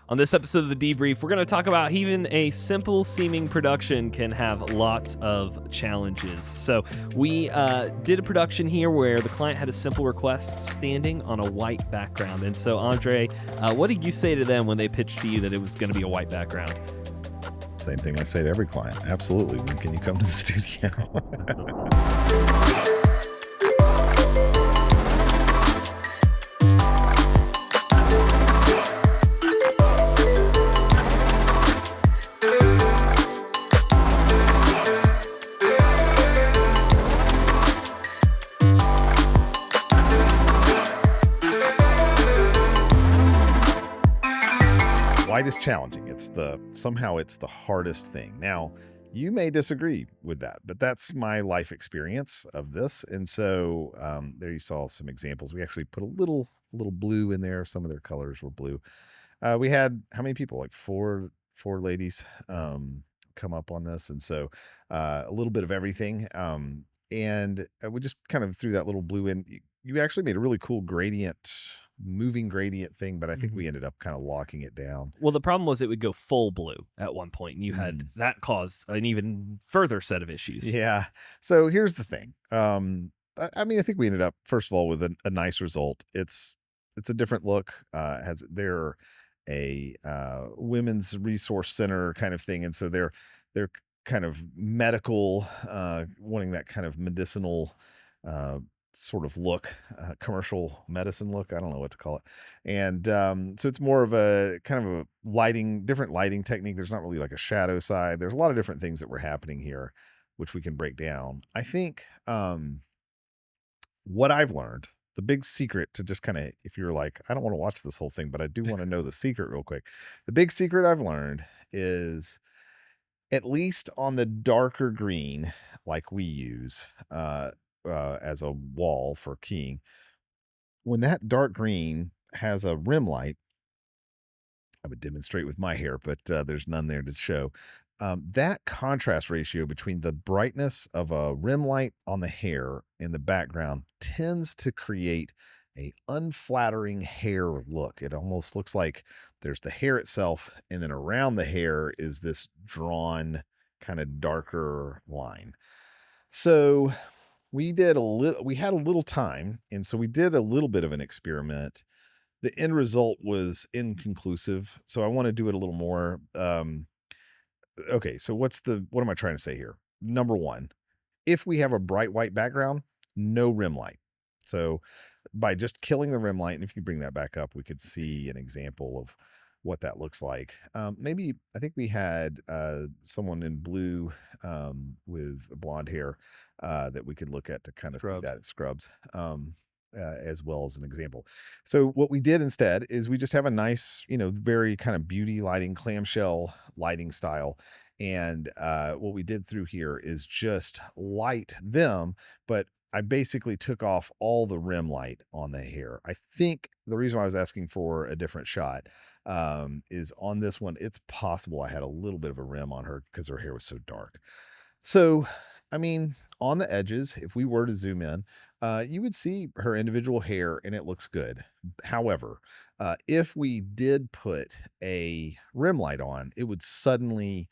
On this episode of the Debrief, we're going to talk about how even a simple seeming production can have lots of challenges. So we did a production here where the client had a simple request standing on a white background. And so, Andre, what did you say to them when they pitched to you that it was going to be a white background? Same thing I say to every client. Absolutely. When can you come to the studio? White is challenging. Somehow it's the hardest thing. Now, you may disagree with that, but that's my life experience of this. And so there you saw some examples. We actually put a little blue in there. Some of their colors were blue. We had how many people? Like four ladies come up on this, and so a little bit of everything. And we just kind of threw that little blue in. You actually made a really cool moving gradient thing, but I think we ended up kind of locking it down. Well, the problem was it would go full blue at one point, and you had that caused an even further set of issues. Yeah. So here's the thing. I mean, I think we ended up, first of all, with a nice result. It's a different look. They're a women's resource center kind of thing, and so they're kind of medical, wanting that kind of medicinal sort of look, commercial medicine look. I don't know what to call it. And so it's more of a kind of a different lighting technique. There's not really like a shadow side. There's a lot of different things that were happening here, which we can break down. I think what I've learned, the big secret to just kind of, if you're like, I don't want to watch this whole thing, but I do want to know the secret real quick. The big secret I've learned is, at least on the darker green, like we use, as a wall for keying, when that dark green has a rim light, I would demonstrate with my hair, but there's none there to show. That contrast ratio between the brightness of a rim light on the hair in the background tends to create a unflattering hair look. It almost looks like there's the hair itself, and then around the hair is this drawn kind of darker line. So we had a little time, and so we did a little bit of an experiment. The end result was inconclusive, so I want to do it a little more. Okay, so what am I trying to say here? Number one, if we have a bright white background, no rim light. So by just killing the rim light, and if you bring that back up, we could see an example of what that looks like. Maybe, I think we had someone in blue with blonde hair that we could look at to kind of see that at Scrubs, as well as an example. So what we did instead is we just have a nice, very kind of beauty lighting, clamshell lighting style. And what we did through here is just light them, but I basically took off all the rim light on the hair. I think the reason why I was asking for a different shot is on this one, it's possible I had a little bit of a rim on her because her hair was so dark. So, I mean, on the edges, if we were to zoom in, you would see her individual hair and it looks good. However, if we did put a rim light on, you would still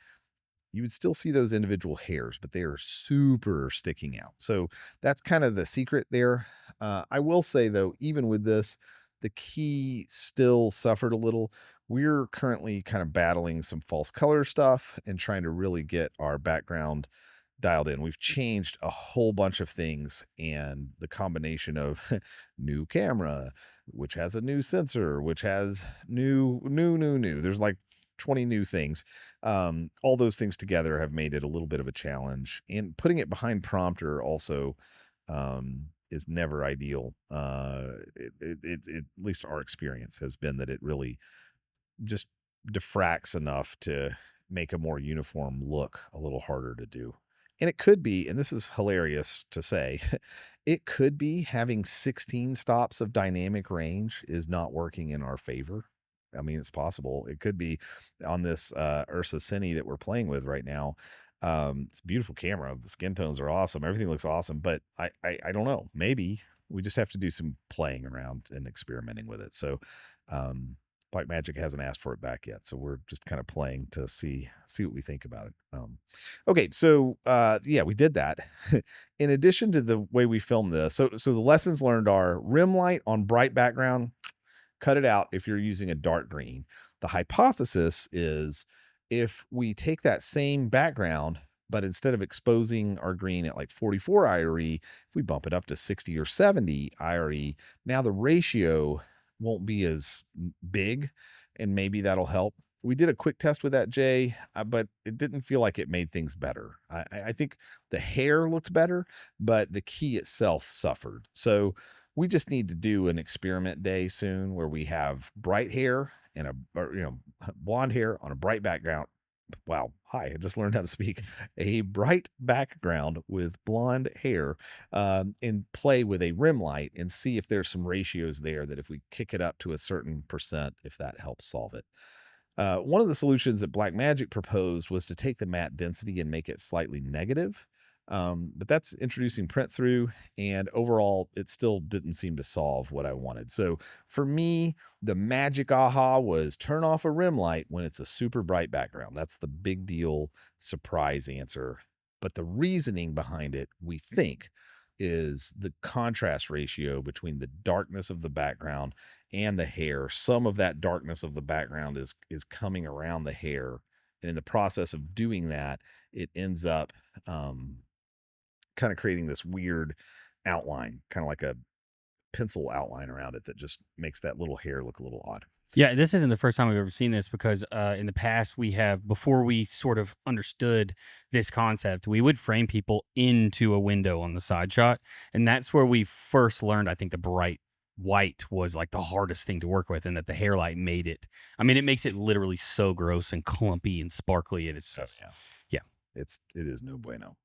see those individual hairs, but they are super sticking out. So that's kind of the secret there. I will say though, even with this, the key still suffered a little. We're currently kind of battling some false color stuff and trying to really get our background dialed in. We've changed a whole bunch of things, and the combination of new camera, which has a new sensor, which has new. There's like 20 new things. All those things together have made it a little bit of a challenge, and putting it behind prompter also is never ideal. At least our experience has been that it really just diffracts enough to make a more uniform look a little harder to do. And it could be, and this is hilarious to say, it could be having 16 stops of dynamic range is not working in our favor. I mean, it's possible. It could be on this Ursa Cine that we're playing with right now. It's a beautiful camera. The skin tones are awesome. Everything looks awesome. But I don't know. Maybe we just have to do some playing around and experimenting with it. So Blackmagic hasn't asked for it back yet, so we're just kind of playing to see what we think about it. Okay, so yeah, we did that. In addition to the way we filmed this, so the lessons learned are rim light on bright background, cut it out if you're using a dark green. The hypothesis is if we take that same background, but instead of exposing our green at like 44 IRE, if we bump it up to 60 or 70 IRE, now the ratio won't be as big, and maybe that'll help. We did a quick test with that, Jay, but it didn't feel like it made things better. I think the hair looked better, but the key itself suffered. So we just need to do an experiment day soon where we have bright hair and blonde hair on a bright background. Wow. Hi. I just learned how to speak. A bright background with blonde hair, and play with a rim light and see if there's some ratios there that if we kick it up to a certain percent, if that helps solve it. One of the solutions that Blackmagic proposed was to take the matte density and make it slightly negative. But that's introducing print through, and overall it still didn't seem to solve what I wanted. So for me, the magic aha was turn off a rim light when it's a super bright background. That's the big deal surprise answer. But the reasoning behind it, we think, is the contrast ratio between the darkness of the background and the hair. Some of that darkness of the background is coming around the hair. And in the process of doing that, it ends up kind of creating this weird outline, kind of like a pencil outline around it that just makes that little hair look a little odd. Yeah, this isn't the first time we've ever seen this because in the past before we sort of understood this concept, we would frame people into a window on the side shot. And that's where we first learned, I think, the bright white was like the hardest thing to work with, and that the hair light made it. I mean, it makes it literally so gross and clumpy and sparkly. And it's just, yeah. It is no bueno.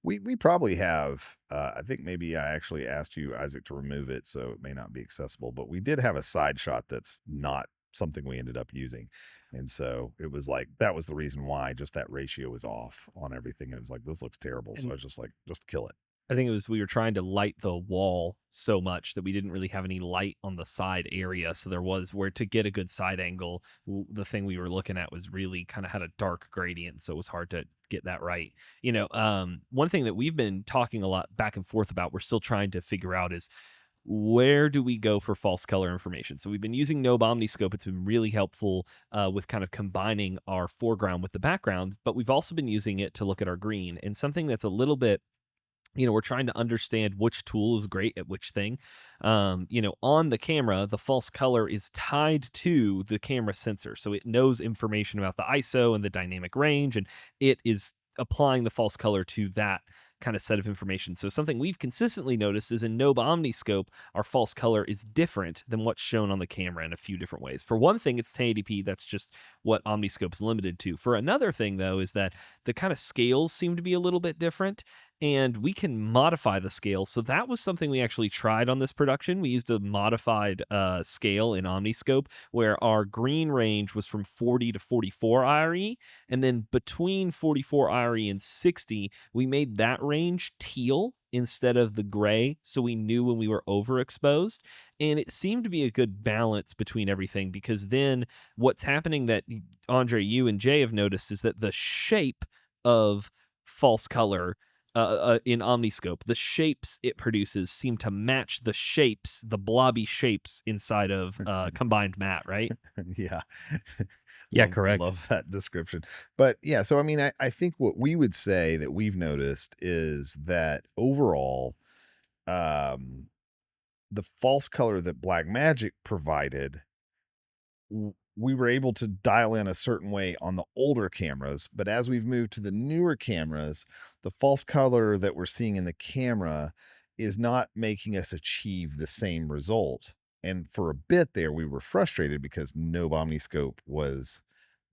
We probably have, I think maybe I actually asked you, Isaac, to remove it, so it may not be accessible, but we did have a side shot that's not something we ended up using. And so it was like, that was the reason why just that ratio was off on everything. It was like, this looks terrible. So I was just like, just kill it. I think it was we were trying to light the wall so much that we didn't really have any light on the side area. So there was where to get a good side angle, the thing we were looking at was really kind of had a dark gradient. So it was hard to get that right. One thing that we've been talking a lot back and forth about, we're still trying to figure out is where do we go for false color information? So we've been using Nobe OmniScope. It's been really helpful with kind of combining our foreground with the background, but we've also been using it to look at our green, and something that's a little bit, we're trying to understand which tool is great at which thing. On the camera, the false color is tied to the camera sensor. So it knows information about the ISO and the dynamic range, and it is applying the false color to that kind of set of information. So something we've consistently noticed is in Nobe OmniScope, our false color is different than what's shown on the camera in a few different ways. For one thing, it's 1080p. That's just what OmniScope's limited to. For another thing, though, is that the kind of scales seem to be a little bit different, and we can modify the scale. So that was something we actually tried on this production. We used a modified scale in OmniScope where our green range was from 40 to 44 IRE, and then between 44 IRE and 60, we made that range teal instead of the gray, so we knew when we were overexposed. And it seemed to be a good balance between everything, because then what's happening that Andre, you and Jay have noticed is that the shape of false color in OmniScope, the shapes it produces seem to match the blobby shapes inside of combined matte, right? Yeah. Yeah, correct. Love that description. But yeah, so I mean, I think what we would say that we've noticed is that overall, the false color that Blackmagic provided, we were able to dial in a certain way on the older cameras, but as we've moved to the newer cameras, the false color that we're seeing in the camera is not making us achieve the same result. And for a bit there, we were frustrated because Nobe OmniScope was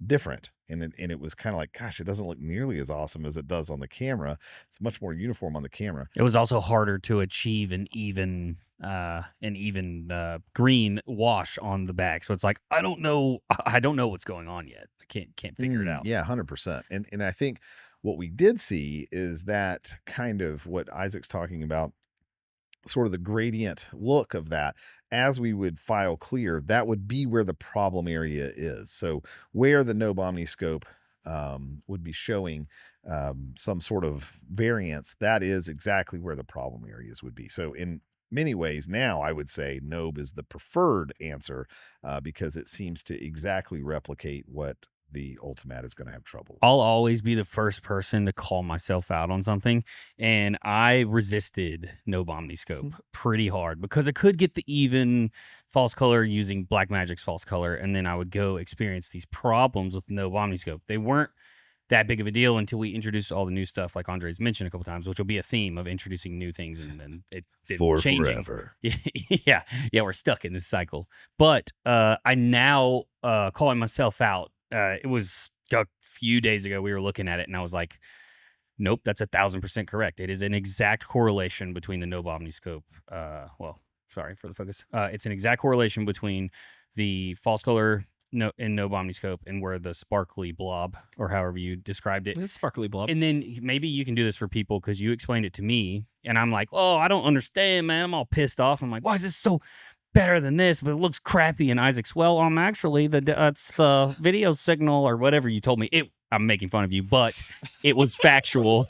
different. And it was kind of like, gosh, it doesn't look nearly as awesome as it does on the camera. It's much more uniform on the camera. It was also harder to achieve an even green wash on the back. So it's like, I don't know what's going on yet. I can't figure it out. Yeah, 100%. And I think what we did see is that kind of what Isaac's talking about sort of the gradient look of that, as we would file clear, that would be where the problem area is. So where the Nobe OmniScope would be showing some sort of variance, that is exactly where the problem areas would be. So in many ways now, I would say Nobe is the preferred answer because it seems to exactly replicate what the Ultimat is going to have trouble with. I'll always be the first person to call myself out on something, and I resisted Nobe OmniScope pretty hard because I could get the even false color using Blackmagic's false color, and then I would go experience these problems with Nobe OmniScope. They weren't that big of a deal until we introduced all the new stuff, like Andre's mentioned a couple times, which will be a theme of introducing new things and then it For changing. forever. Yeah, we're stuck in this cycle. But I now calling myself out. It was a few days ago we were looking at it, and I was like, nope, that's 1,000% correct. It is an exact correlation between the Nobe OmniScope. Well, sorry for the focus. It's an exact correlation between the false color in Nobe OmniScope and where the sparkly blob, or however you described it. It's sparkly blob. And then maybe you can do this for people because you explained it to me, and I'm like, oh, I don't understand, man. I'm all pissed off. I'm like, why is this so better than this, but it looks crappy? And Isaac's, well, actually, it's the video signal or whatever you told me. I'm making fun of you, but it was factual.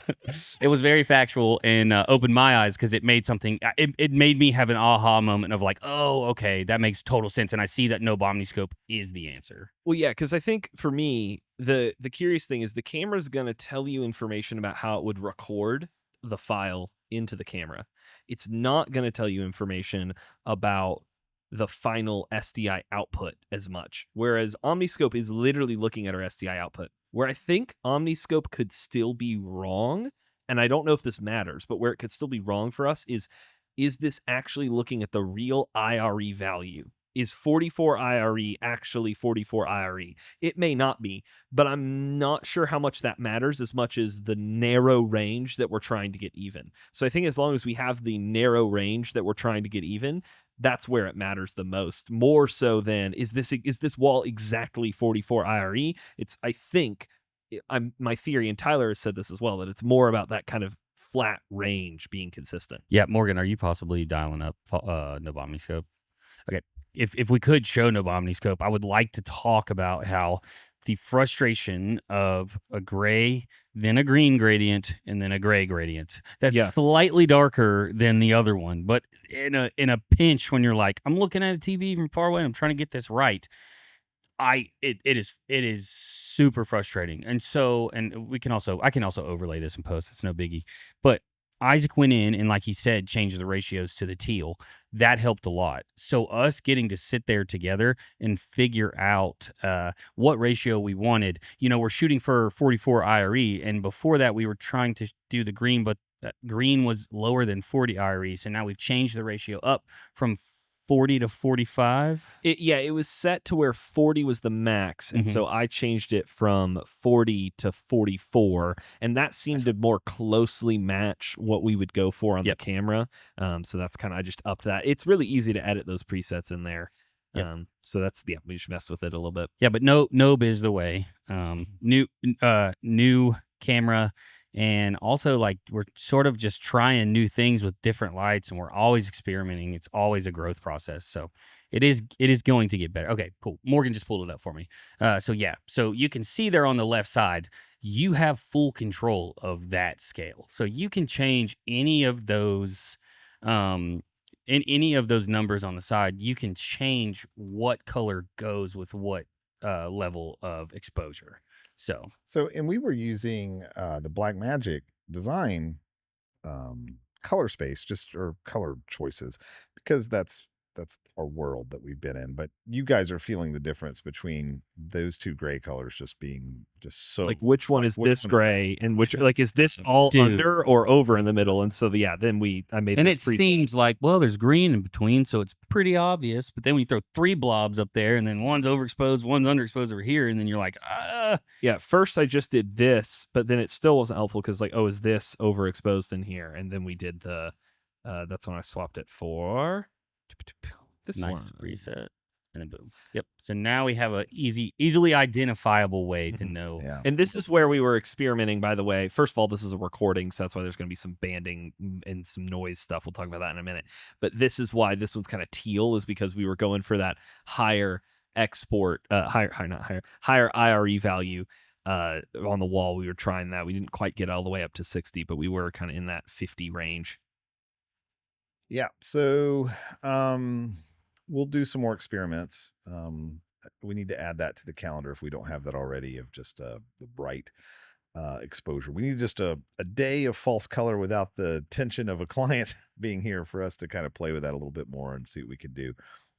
It was very factual and opened my eyes because it made something. It made me have an aha moment of like, oh, okay, that makes total sense, and I see that Nobe OmniScope is the answer. Well, yeah, because I think for me, the curious thing is the camera's going to tell you information about how it would record the file into the camera. It's not going to tell you information about the final SDI output as much, whereas OmniScope is literally looking at our SDI output. Where I think OmniScope could still be wrong, and I don't know if this matters, but where it could still be wrong for us is this actually looking at the real IRE value? Is 44 IRE actually 44 IRE? It may not be, but I'm not sure how much that matters as much as the narrow range that we're trying to get even. So I think as long as we have the narrow range that we're trying to get even, that's where it matters the most, more so than is this wall exactly 44 IRE? I think my theory, and Tyler has said this as well, that it's more about that kind of flat range being consistent. Yeah, Morgan, are you possibly dialing up Nobe OmniScope? Okay, if we could show Nobe OmniScope, I would like to talk about how the frustration of a gray, then a green gradient, and then a gray gradient. That's slightly darker than the other one, but in a pinch when you're like, I'm looking at a TV from far away and I'm trying to get this right. It is super frustrating. And so, and I can also overlay this in post. It's no biggie. But Isaac went in and, like he said, changed the ratios to the teal. That helped a lot. So us getting to sit there together and figure out what ratio we wanted. We're shooting for 44 IRE, and before that we were trying to do the green, but green was lower than 40 IRE. So now we've changed the ratio up from 40 to 45. It was set to where 40 was the max, and so I changed it from 40 to 44, and that seemed to more closely match what we would go for on the camera. So that's kind of, I just upped that. It's really easy to edit those presets in there. So that's we just messed with it a little bit. Yeah, but Nobe is the way. New camera. And also, like, we're sort of just trying new things with different lights, and we're always experimenting. It's always a growth process. So it is going to get better. Okay, cool. Morgan just pulled it up for me. So you can see there on the left side, you have full control of that scale. So you can change any of those, in any of those numbers on the side. You can change what color goes with what level of exposure. So and we were using the Blackmagic design color space, or color choices, because that's our world that we've been in. But you guys are feeling the difference between those two gray colors just being just so, like, which one is this gray and which, like, is this all under or over in the middle? And so then I made, and it seems like, well, there's green in between, so it's pretty obvious. But then we throw 3 blobs up there, and then one's overexposed, one's underexposed over here, and then you're like, yeah. First I just did this, but then it still wasn't helpful because, like, oh, is this overexposed in here? And then we did the that's when I swapped it for this nice one. preset. and then boom. Yep. So now we have a easily identifiable way to know. Yeah. And this is where we were experimenting, by the way. First of all, this is a recording, so that's why there's going to be some banding and some noise stuff. We'll talk about that in a minute. But this is why this one's kind of teal, is because we were going for that higher export, higher IRE value on the wall. We were trying that. We didn't quite get all the way up to 60, but we were kind of in that 50 range. Yeah. So we'll do some more experiments. We need to add that to the calendar if we don't have that already, of just the bright exposure. We need just a day of false color without the tension of a client being here for us to kind of play with that a little bit more and see what we can do.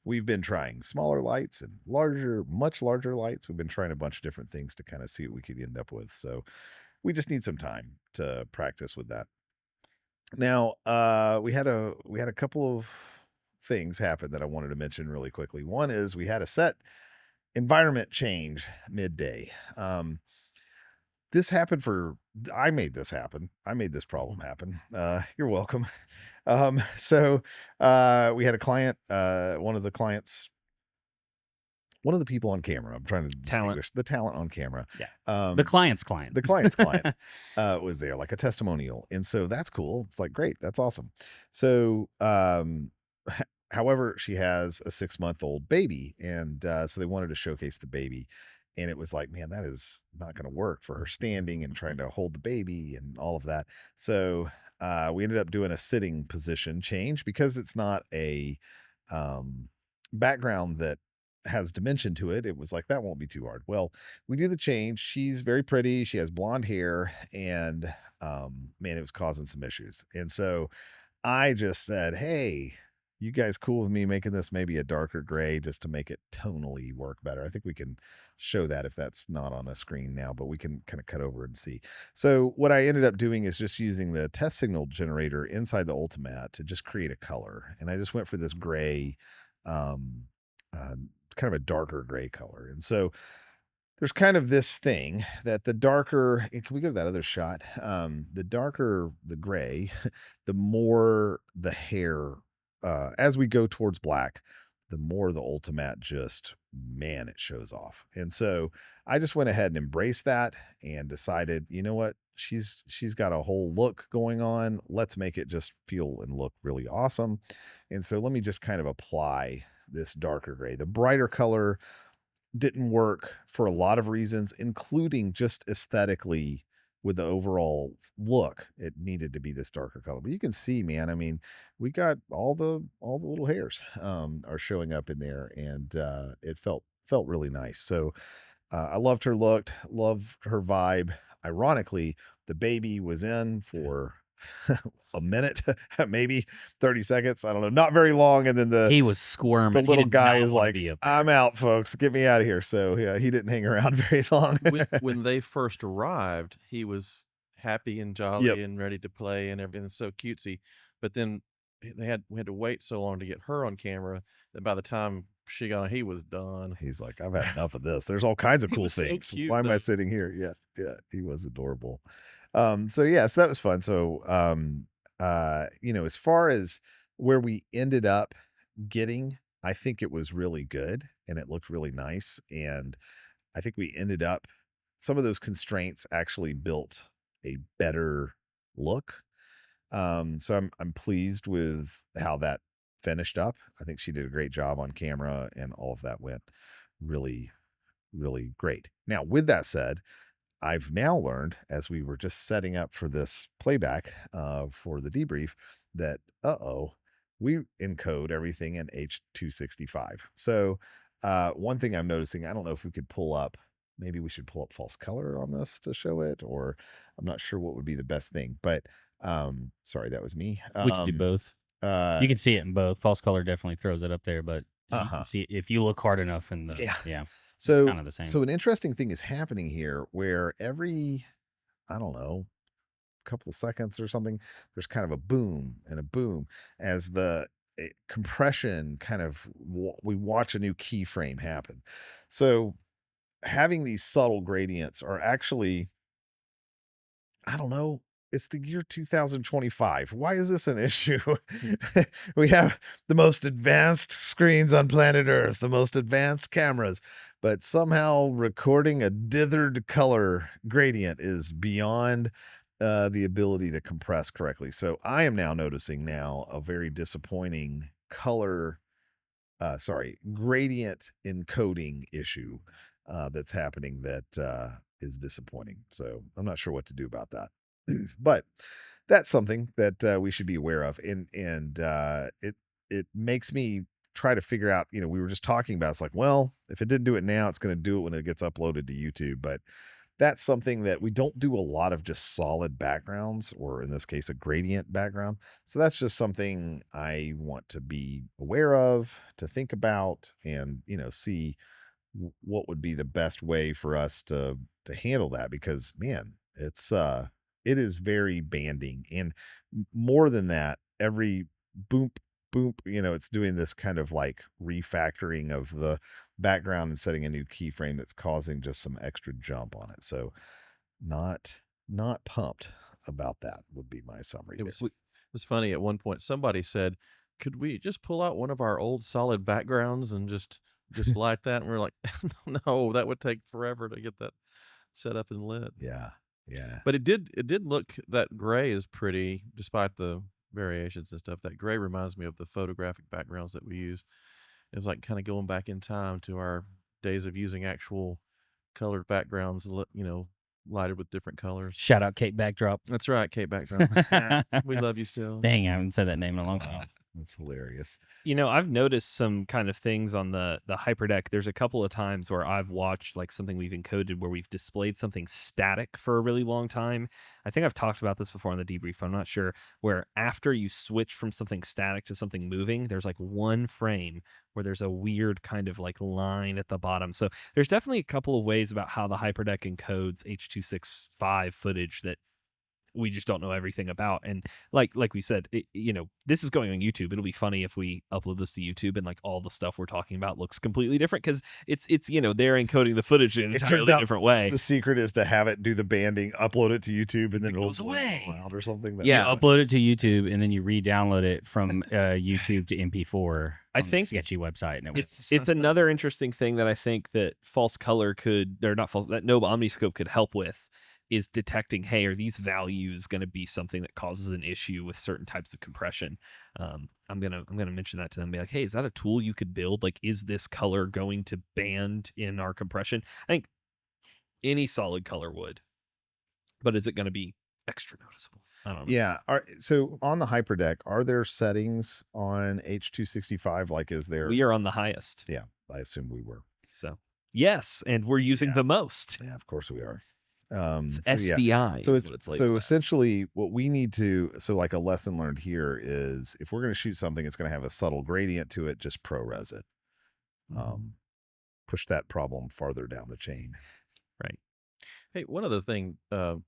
We've been trying smaller lights and much larger lights. We've been trying a bunch of different things to kind of see what we could end up with. So we just need some time to practice with that. Now, we had a couple of things happen that I wanted to mention really quickly. One is we had a set environment change midday. This happened I made this happen. I made this problem happen. You're welcome. So we had a client, one of the people on camera. I'm trying to distinguish the talent on camera. Yeah. The client's client. The client's client was there, like a testimonial. And so that's cool. It's like, great. That's awesome. So, however, she has a 6-month-old baby. And so they wanted to showcase the baby. And it was like, man, that is not going to work for her standing and trying to hold the baby and all of that. So we ended up doing a sitting position change because it's not a background that has dimension to it. It was like, that won't be too hard. Well, we do the change. She's very pretty. She has blonde hair, and man, it was causing some issues. And so I just said, hey, you guys cool with me making this maybe a darker gray just to make it tonally work better? I think we can show that if that's not on a screen now, but we can kind of cut over and see. So what I ended up doing is just using the test signal generator inside the Ultimat to just create a color. And I just went for this gray, kind of a darker gray color. And so there's kind of this thing that the darker, can we go to that other shot? The darker the gray, the more the hair, as we go towards black, the more the Ultimat just, man, it shows off. And so I just went ahead and embraced that and decided, you know what? She's got a whole look going on. Let's make it just feel and look really awesome. And so let me just kind of apply this darker gray. The brighter color didn't work for a lot of reasons, including just aesthetically with the overall look. It needed to be this darker color. But you can see, man, I mean, we got all the little hairs are showing up in there, and it felt really nice. So I loved her look, loved her vibe. Ironically, the baby was in for a minute, maybe 30 seconds. I don't know, not very long. And then he was squirming. The little guy is like, I'm out, folks. Get me out of here. So yeah, he didn't hang around very long. when they first arrived, he was happy and jolly and ready to play and everything. So cutesy. But then we had to wait so long to get her on camera that by the time she got on, he was done. He's like, I've had enough of this. There's all kinds of cool things. So cute, why am I sitting here? Yeah. He was adorable. So that was fun. So, as far as where we ended up getting, I think it was really good and it looked really nice. And I think we ended up, some of those constraints actually built a better look. So I'm pleased with how that finished up. I think she did a great job on camera and all of that went really, really great. Now, with that said, I've now learned, as we were just setting up for this playback for the debrief, that we encode everything in H265. So one thing I'm noticing, I don't know if we could pull up, maybe we should pull up false color on this to show it, or I'm not sure what would be the best thing. But sorry, that was me. We can do both. You can see it in both. False color definitely throws it up there, but you can see it if you look hard enough in the So it's kind of the same. So an interesting thing is happening here where every, I don't know, couple of seconds or something, there's kind of a boom and a boom as the compression kind of, we watch a new keyframe happen. So having these subtle gradients are actually, I don't know, it's the year 2025. Why is this an issue? We have the most advanced screens on planet Earth, the most advanced cameras, but somehow recording a dithered color gradient is beyond the ability to compress correctly. So I am now noticing a very disappointing gradient encoding issue that's happening that is disappointing. So I'm not sure what to do about that. But that's something that we should be aware of. And it makes me try to figure out, we were just talking about, it's like, well, if it didn't do it now, it's going to do it when it gets uploaded to YouTube. But that's something that we don't do a lot of, just solid backgrounds, or in this case, a gradient background. So that's just something I want to be aware of, to think about, and, see what would be the best way for us to handle that, because man, it is very banding. And more than that, every boop, it's doing this kind of like refactoring of the background and setting a new keyframe that's causing just some extra jump on it. So not pumped about that would be my summary. It was funny. At one point, somebody said, could we just pull out one of our old solid backgrounds and just light that? And we were like, no, that would take forever to get that set up and lit. Yeah. But it did look, that gray is pretty, despite the variations and stuff. That gray reminds me of the photographic backgrounds that we use. It was like kind of going back in time to our days of using actual colored backgrounds, lighted with different colors. Shout out Kate Backdrop. That's right, Kate Backdrop. We love you still. Dang, I haven't said that name in a long time. That's hilarious. I've noticed some kind of things on the HyperDeck. There's a couple of times where I've watched like something we've encoded where we've displayed something static for a really long time. I think I've talked about this before on the debrief, I'm not sure, where after you switch from something static to something moving, there's like one frame where there's a weird kind of like line at the bottom. So there's definitely a couple of ways about how the HyperDeck encodes H.265 footage that we just don't know everything about. And like we said, this is going on YouTube. It'll be funny if we upload this to YouTube and like all the stuff we're talking about looks completely different, because it's they're encoding the footage in an entirely different way. The secret is to have it do the banding, upload it to YouTube, and then it goes away out or something. You upload it to YouTube and then you re-download it from YouTube to MP4. I think sketchy website. And it's another interesting thing that I think that that Nobe OmniScope could help with, is detecting, hey, are these values going to be something that causes an issue with certain types of compression? I'm gonna mention that to them, be like, hey, is that a tool you could build? Like, is this color going to band in our compression? I think any solid color would, but is it going to be extra noticeable? I don't know. Yeah. So on the HyperDeck, are there settings on H.265? Like, is there? We are on the highest. Yeah, I assume we were. So yes, and we're using the most. Yeah, of course we are. It's SDI. So so essentially what we need to, like a lesson learned here is, if we're going to shoot something, it's going to have a subtle gradient to it, just ProRes it. Push that problem farther down the chain. Right. Hey, one other thing, on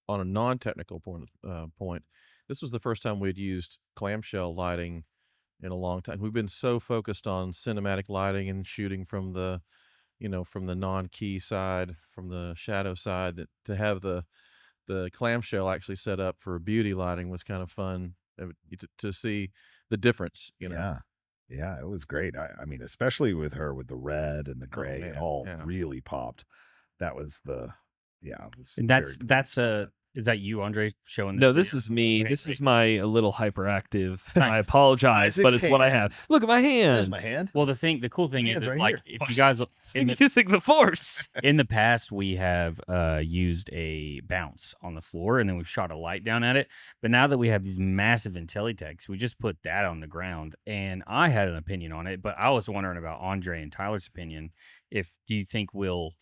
a non-technical point, this was the first time we'd used clamshell lighting in a long time. We've been so focused on cinematic lighting and shooting from the non-key side, from the shadow side, that to have the clamshell actually set up for beauty lighting was kind of fun to see the difference. Yeah, it was great. I mean, especially with her, with the red and the gray, it all really popped. That was and that's is that you, Andre, showing this? No, this is me. Okay, this is my little hyperactive. I apologize, but it's what I have. Look at my hand. There's my hand. Well, the cool thing is right like, here. if you guys using the force. In the past, we have used a bounce on the floor, and then we've shot a light down at it. But now that we have these massive IntelliTechs, we just put that on the ground. And I had an opinion on it, but I was wondering about Andre and Tyler's opinion. Do you think we'll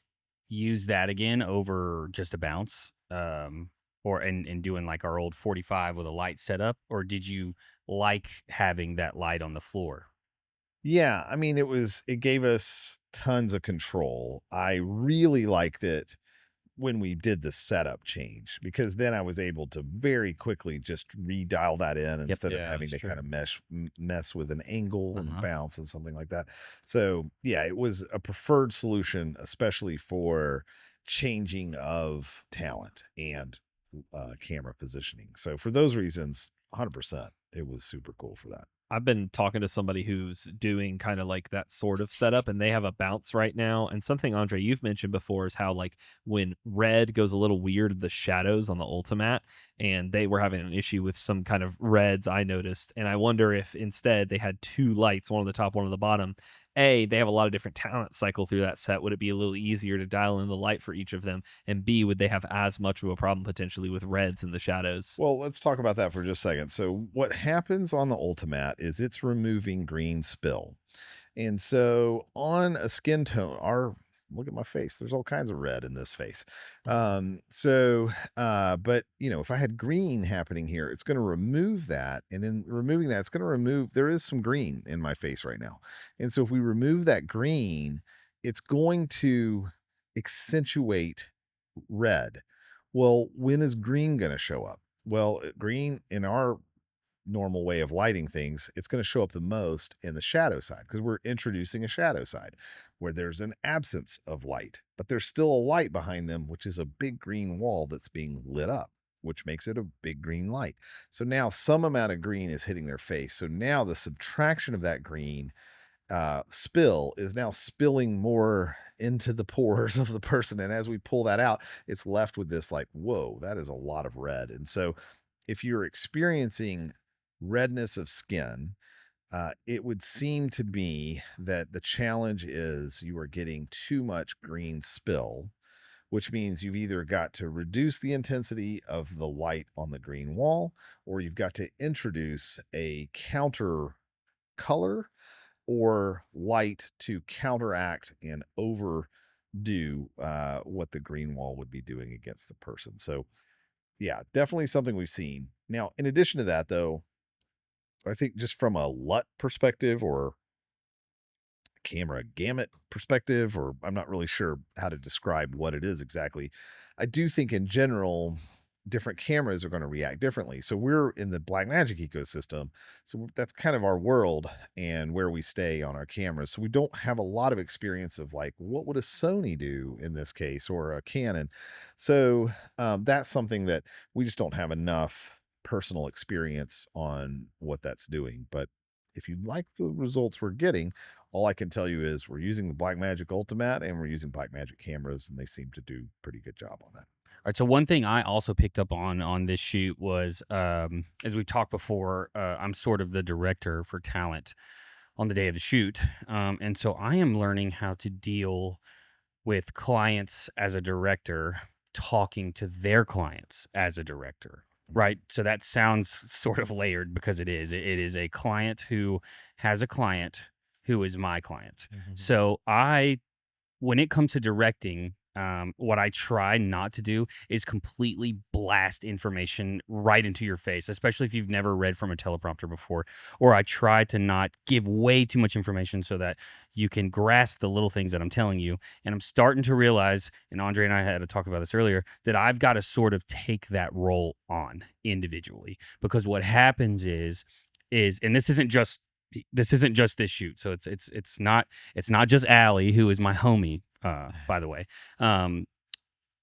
use that again over just a bounce? Or in doing like our old 45 with a light setup, or did you like having that light on the floor? Yeah, I mean, it gave us tons of control. I really liked it when we did the setup change, because then I was able to very quickly just redial that in instead of having to kind of mess with an angle and bounce and something like that. So yeah, it was a preferred solution, especially for changing of talent and camera positioning. So for those reasons, 100%, it was super cool for that. I've been talking to somebody who's doing kind of like that sort of setup, and they have a bounce right now. And something, Andre, you've mentioned before is how like when red goes a little weird, the shadows on the Ultimate, and they were having an issue with some kind of reds I noticed. And I wonder if instead they had two lights, one on the top, one on the bottom. A, they have a lot of different talent cycle through that set. Would it be a little easier to dial in the light for each of them? And B, would they have as much of a problem potentially with reds in the shadows? Well, let's talk about that for just a second. So what happens on the Ultimate is it's removing green spill. And so on a skin tone, look at my face. There's all kinds of red in this face. But if I had green happening here, it's going to remove that. And in removing that, it's going to remove, there is some green in my face right now. And so if we remove that green, it's going to accentuate red. Well, when is green going to show up? Well, green in our normal way of lighting things, it's going to show up the most in the shadow side because we're introducing a shadow side where there's an absence of light, but there's still a light behind them, which is a big green wall that's being lit up, which makes it a big green light. So now some amount of green is hitting their face. So now the subtraction of that green spill is now spilling more into the pores of the person. And as we pull that out, it's left with this like, whoa, that is a lot of red. And so if you're experiencing redness of skin, it would seem to be that the challenge is you are getting too much green spill, which means you've either got to reduce the intensity of the light on the green wall, or you've got to introduce a counter color or light to counteract and overdo what the green wall would be doing against the person. So yeah, definitely something we've seen. Now, in addition to that, though, I think just from a LUT perspective or camera gamut perspective, or I'm not really sure how to describe what it is exactly, I do think in general, different cameras are going to react differently. So we're in the Blackmagic ecosystem. So that's kind of our world and where we stay on our cameras. So we don't have a lot of experience of like, what would a Sony do in this case, or a Canon? So that's something that we just don't have enough personal experience on what that's doing. But if you like the results we're getting, all I can tell you is we're using the Blackmagic Ultimate and we're using Blackmagic cameras, and they seem to do a pretty good job on that. All right, so one thing I also picked up on this shoot was, as we talked before, I'm sort of the director for talent on the day of the shoot. And so I am learning how to deal with clients as a director talking to their clients as a director, right? So that sounds sort of layered because it is. It is a client who has a client who is my client. Mm-hmm. So when it comes to directing, what I try not to do is completely blast information right into your face, especially if you've never read from a teleprompter before. Or I try to not give way too much information so that you can grasp the little things that I'm telling you. And I'm starting to realize, and Andre and I had to talk about this earlier, that I've got to sort of take that role on individually. Because what happens is, and this isn't just this shoot. So it's not just Allie, who is my homie, by the way.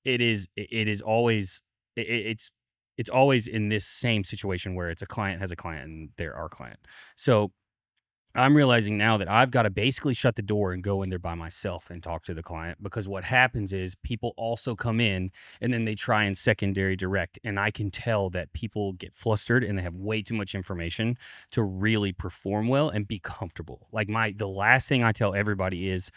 It's always in this same situation where it's a client has a client and they're our client. So I'm realizing now that I've got to basically shut the door and go in there by myself and talk to the client, because what happens is people also come in and then they try and secondary direct. And I can tell that people get flustered and they have way too much information to really perform well and be comfortable. Like the last thing I tell everybody is,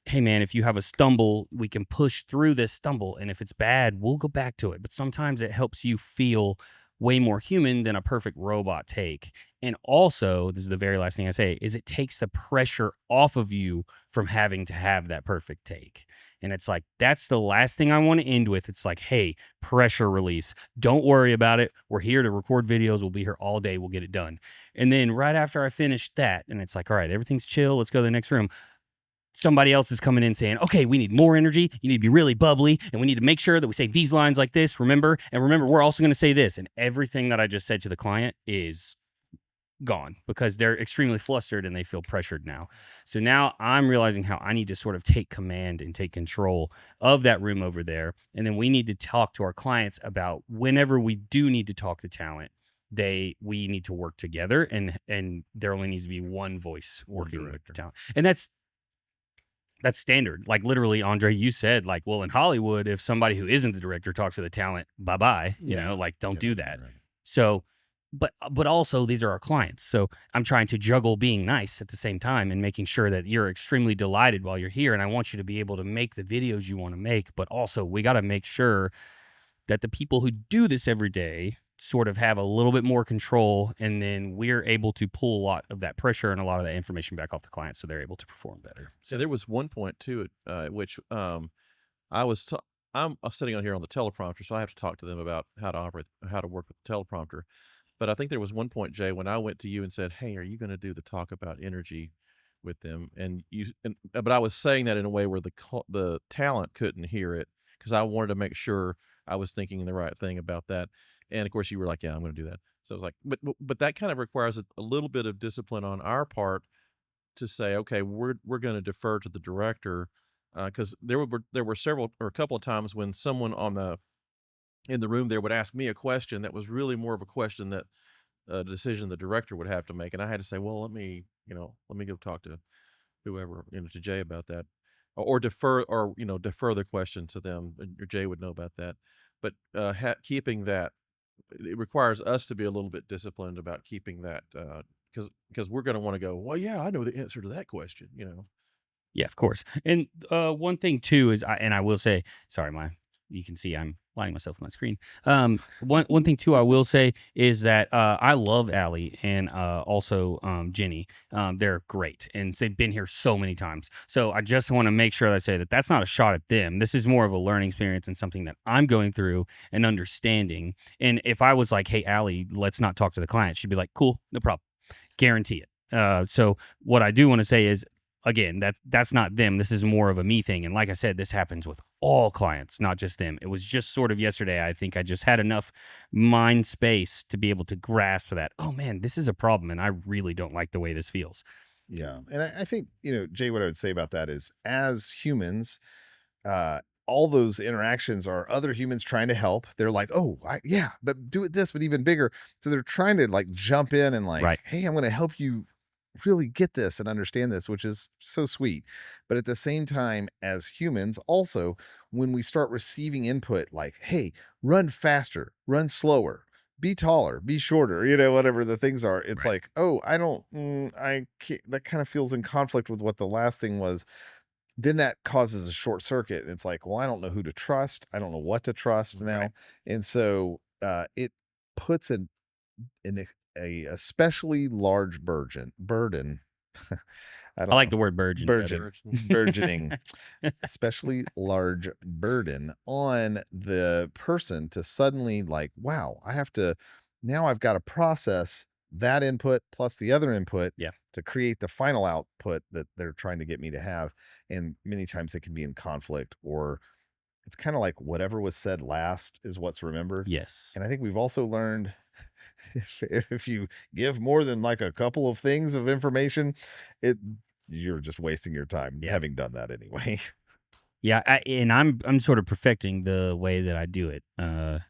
hey man, if you have a stumble, we can push through this stumble. And if it's bad, we'll go back to it. But sometimes it helps you feel way more human than a perfect robot take. And also, this is the very last thing I say, is it takes the pressure off of you from having to have that perfect take. And it's like, that's the last thing I want to end with. It's like, hey, pressure release. Don't worry about it. We're here to record videos. We'll be here all day. We'll get it done. And then right after I finish that, and it's like, all right, everything's chill. Let's go to the next room. Somebody else is coming in saying, okay, we need more energy. You need to be really bubbly. And we need to make sure that we say these lines like this. Remember, we're also going to say this. And everything that I just said to the client is gone because they're extremely flustered and they feel pressured now. So now I'm realizing how I need to sort of take command and take control of that room over there. And then we need to talk to our clients about whenever we do need to talk to talent, we need to work together, and there only needs to be one voice working with the talent. And that's standard. Like literally, Andre, you said like, well, in Hollywood, if somebody who isn't the director talks to the talent, bye-bye, you know, like don't do that. Right. So, but also these are our clients. So I'm trying to juggle being nice at the same time and making sure that you're extremely delighted while you're here. And I want you to be able to make the videos you want to make, but also we got to make sure that the people who do this every day sort of have a little bit more control, and then we're able to pull a lot of that pressure and a lot of that information back off the client so they're able to perform better. So there was one point too, at which I'm sitting on here on the teleprompter, so I have to talk to them about how to work with the teleprompter. But I think there was one point, Jay, when I went to you and said, "Hey, are you going to do the talk about energy with them?" But I was saying that in a way where the talent couldn't hear it because I wanted to make sure I was thinking the right thing about that. And of course, you were like, "Yeah, I'm going to do that." So I was like, "But that kind of requires a little bit of discipline on our part to say, okay, we're going to defer to the director." Because there were a couple of times when someone in the room there would ask me a question that was really more of a question that a decision the director would have to make, and I had to say, well, let me go talk to whoever, to Jay about that, or defer the question to them, or Jay would know about that. But keeping that, it requires us to be a little bit disciplined about keeping that, because we're going to want to go, well, yeah, I know the answer to that question, Yeah, of course. And one thing too is, I will say, sorry, you can see I'm lying myself on my screen. One thing too I will say is that I love Allie and also Jenny. They're great, and they've been here so many times. So I just want to make sure that I say that that's not a shot at them. This is more of a learning experience and something that I'm going through and understanding. And if I was like, hey, Allie, let's not talk to the client, she'd be like, cool, no problem, guarantee it. So what I do want to say is, again, that's not them. This is more of a me thing. And like I said, this happens with all clients, not just them. It was just sort of yesterday, I think I just had enough mind space to be able to grasp that, oh man, this is a problem and I really don't like the way this feels. Yeah. And I think, Jay, what I would say about that is, as humans, all those interactions are other humans trying to help. They're like, oh, yeah, but do it this, but even bigger. So they're trying to like jump in and like, Right. hey, I'm going to help you really get this and understand this, which is so sweet. But at the same time, as humans, also, when we start receiving input like, hey, run faster, run slower, be taller, be shorter, whatever the things are, it's Right. like, oh, I can't, that kind of feels in conflict with what the last thing was. Then that causes a short circuit. And it's like, well, I don't know who to trust. I don't know what to trust now. Right. And so it puts a especially large burden. I like the word burgeoning, especially large burden on the person to suddenly like, wow, I've got to process that input plus the other input to create the final output that they're trying to get me to have. And many times it can be in conflict, or it's kind of like whatever was said last is what's remembered. Yes. And I think we've also learned if you give more than like a couple of things of information, you're just wasting your time having done that anyway. Yeah, and I'm sort of perfecting the way that I do it, and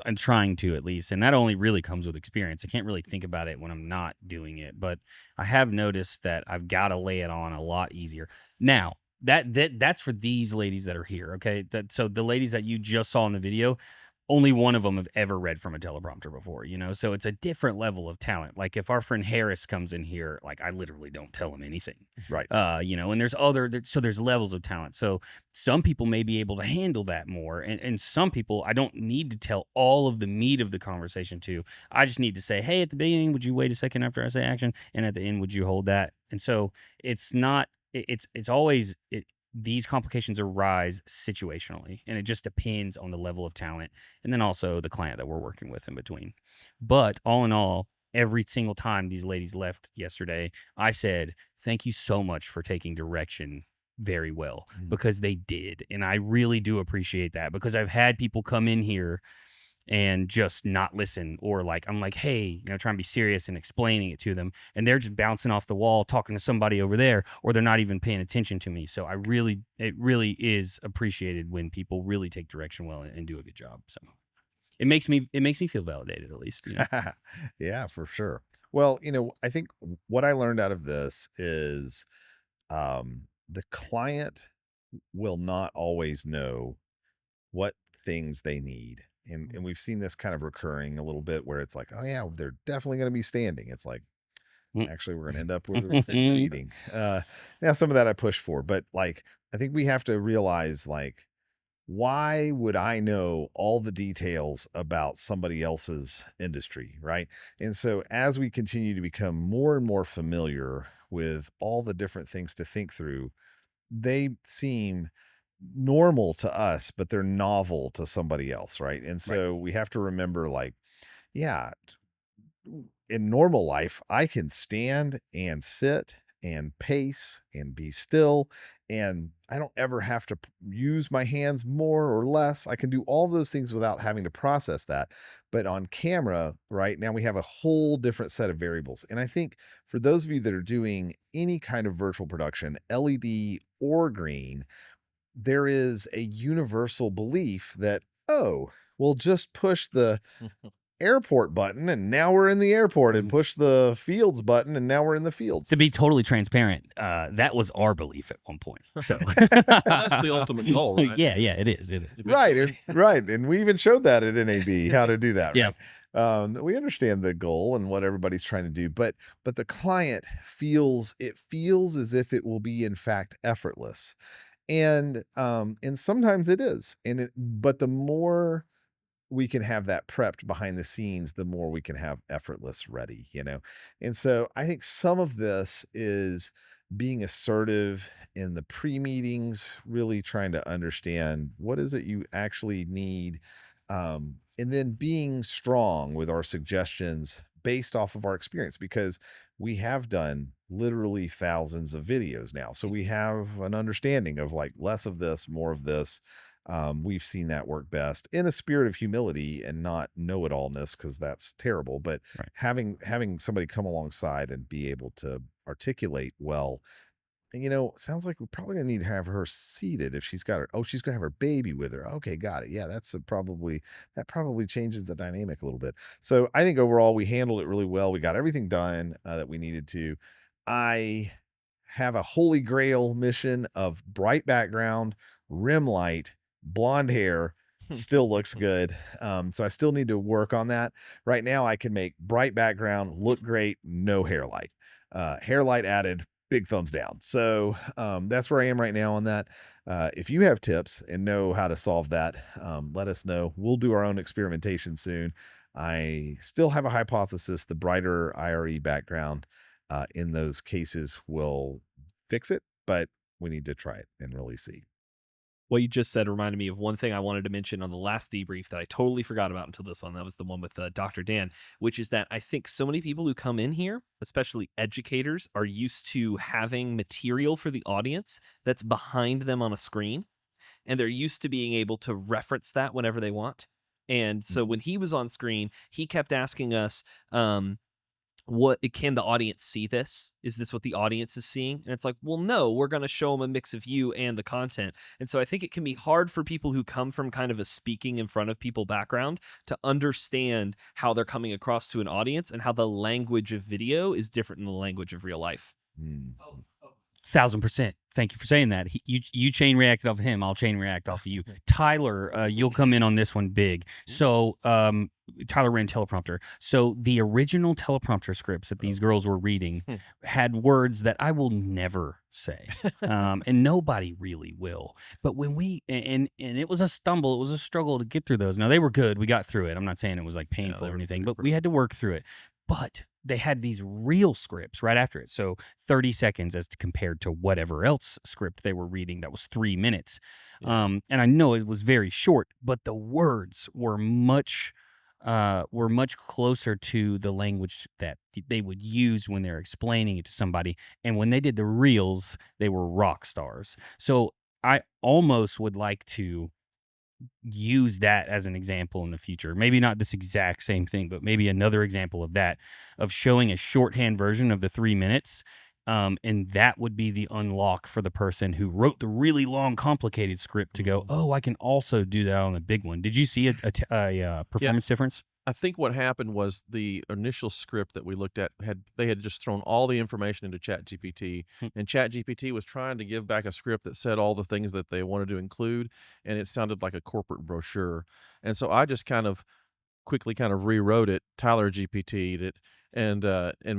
I'm trying to, at least, and that only really comes with experience. I can't really think about it when I'm not doing it, but I have noticed that I've got to lay it on a lot easier. Now, that's for these ladies that are here, okay? So the ladies that you just saw in the video, only one of them have ever read from a teleprompter before, so it's a different level of talent. Like if our friend Harris comes in here, like I literally don't tell him anything, right? And there's levels of talent. So some people may be able to handle that more, and some people I don't need to tell all of the meat of the conversation to. I just need to say, hey, at the beginning, would you wait a second after I say action, and at the end, would you hold that? And so it's not, it's always these complications arise situationally, and it just depends on the level of talent and then also the client that we're working with in between. But all in all, every single time these ladies left yesterday, I said, thank you so much for taking direction very well, because they did. And I really do appreciate that, because I've had people come in here and just not listen, or like I'm like, hey, trying to be serious and explaining it to them, and they're just bouncing off the wall talking to somebody over there, or they're not even paying attention to me. So it really is appreciated when people really take direction well and do a good job. So it makes me feel validated, at least. Yeah, for sure. Well, I think what I learned out of this is the client will not always know what things they need. And we've seen this kind of recurring a little bit where it's like, oh yeah, they're definitely going to be standing. It's like, actually, we're going to end up with seating. Now, some of that I push for, but like, I think we have to realize, like, why would I know all the details about somebody else's industry, right? And so as we continue to become more and more familiar with all the different things to think through, they seem normal to us, but they're novel to somebody else, right? And so we have to remember, like, yeah, in normal life, I can stand and sit and pace and be still, and I don't ever have to use my hands more or less. I can do all those things without having to process that. But on camera, right now, we have a whole different set of variables. And I think for those of you that are doing any kind of virtual production, LED or green, there is a universal belief that, oh, we'll just push the airport button and now we're in the airport, and push the fields button and now we're in the fields. To be totally transparent, that was our belief at one point. So that's the ultimate goal, right? Yeah, it is. Right. And we even showed that at NAB, how to do that. Yeah. Right? We understand the goal and what everybody's trying to do, but the client feels as if it will be in fact effortless. And sometimes it is. But the more we can have that prepped behind the scenes, the more we can have effortless ready, And so I think some of this is being assertive in the pre-meetings, really trying to understand what is it you actually need. And then being strong with our suggestions based off of our experience, because we have done literally thousands of videos now. So we have an understanding of, like, less of this, more of this. We've seen that work best in a spirit of humility and not know-it-allness, because that's terrible. But having somebody come alongside and be able to articulate well. And, sounds like we're probably gonna need to have her seated if she's got she's gonna have her baby with her. Okay, got it. Yeah, that probably changes the dynamic a little bit. So I think overall we handled it really well. We got everything done that we needed to. I have a holy grail mission of bright background, rim light, blonde hair, still looks good. So I still need to work on that. Right now I can make bright background look great, no hair light. Hair light added, big thumbs down. So that's where I am right now on that. If you have tips and know how to solve that, let us know. We'll do our own experimentation soon. I still have a hypothesis the brighter IRE background in those cases will fix it, but we need to try it and really see. What you just said reminded me of one thing I wanted to mention on the last debrief that I totally forgot about until this one. That was the one with Dr. Dan, which is that I think so many people who come in here, especially educators, are used to having material for the audience that's behind them on a screen. And they're used to being able to reference that whenever they want. And so when he was on screen, he kept asking us, what can the audience see this? Is this what the audience is seeing? And it's like, well, no, we're going to show them a mix of you and the content. And so I think it can be hard for people who come from kind of a speaking in front of people background to understand how they're coming across to an audience and how the language of video is different than the language of real life. 1000%. Thank you for saying that. You chain reacted off of him. I'll chain react off of you. Tyler, you'll come in on this one big. So Tyler ran teleprompter. So the original teleprompter scripts that these girls were reading had words that I will never say, and nobody really will. But when and it was a stumble, it was a struggle to get through those. Now they were good. We got through it. I'm not saying it was like painful or anything, but we had to work through it. But they had these real scripts right after it. So 30 seconds as compared to whatever else script they were reading that was 3 minutes. And I know it was very short, but the words were much closer to the language that they would use when they're explaining it to somebody. And when they did the reels, they were rock stars. So I almost would like to use that as an example in the future. Maybe not this exact same thing, but maybe another example of that, of showing a shorthand version of the 3 minutes. And that would be the unlock for the person who wrote the really long, complicated script to go, oh, I can also do that on the big one. Did you see a performance difference? I think what happened was the initial script that we looked at they had just thrown all the information into ChatGPT, and ChatGPT was trying to give back a script that said all the things that they wanted to include, and it sounded like a corporate brochure. And so I just quickly rewrote it, Tyler GPT'd it, and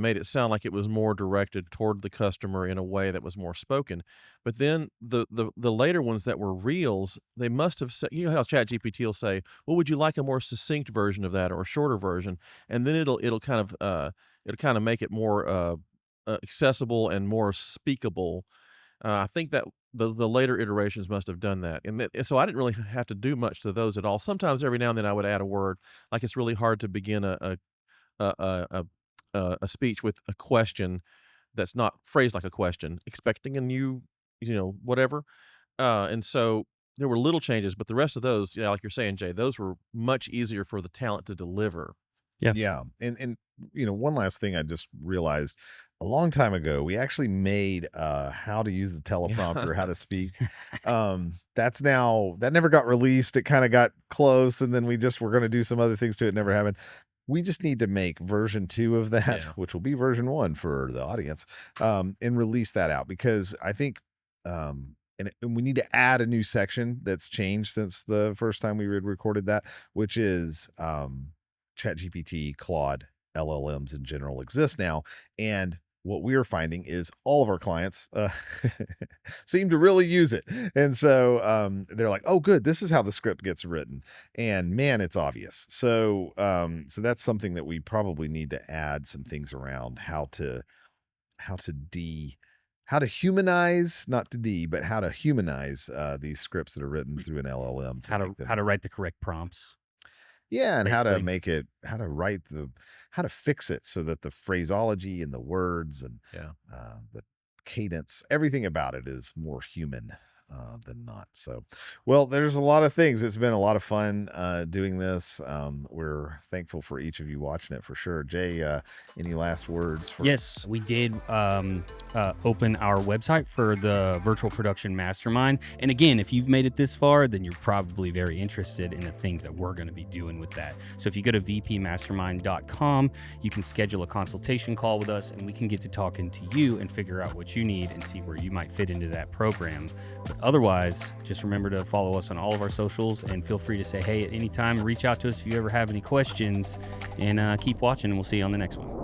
made it sound like it was more directed toward the customer in a way that was more spoken. But then the later ones that were reels, they must have said, you know how ChatGPT will say, well, would you like a more succinct version of that or a shorter version? And then it'll kind of make it more accessible and more speakable. I think that the later iterations must have done that. And so I didn't really have to do much to those at all. Sometimes every now and then I would add a word, like it's really hard to begin a speech with a question that's not phrased like a question, expecting a new, whatever. And so there were little changes, but the rest of those, like you're saying, Jay, those were much easier for the talent to deliver. Yeah. Yeah. And one last thing I just realized a long time ago, we actually made how to use the teleprompter, how to speak. That never got released. It kind of got close, and then we just were going to do some other things to it. Never happened. We just need to make version 2 of that, which will be version 1 for the audience, and release that out, because I think, and we need to add a new section that's changed since the first time we recorded that, which is ChatGPT, Claude, LLMs in general exist now. And what we are finding is all of our clients seem to really use it. And so they're like, oh, good, this is how the script gets written. And man, it's obvious. So that's something that we probably need to add some things around, how to humanize, not to D, but how to humanize these scripts that are written through an LLM. How to write the correct prompts. Yeah, and how to fix it so that the phraseology and the words and the cadence, everything about it is more human than not. So, well, there's a lot of things. It's been a lot of fun doing this. We're thankful for each of you watching it for sure. Jay, any last words? Yes, we did open our website for the Virtual Production Mastermind. And again, if you've made it this far, then you're probably very interested in the things that we're going to be doing with that. So if you go to vpmastermind.com, you can schedule a consultation call with us, and we can get to talking to you and figure out what you need and see where you might fit into that program. But otherwise, just remember to follow us on all of our socials, and feel free to say hey at any time. Reach out to us if you ever have any questions, and keep watching, and we'll see you on the next one.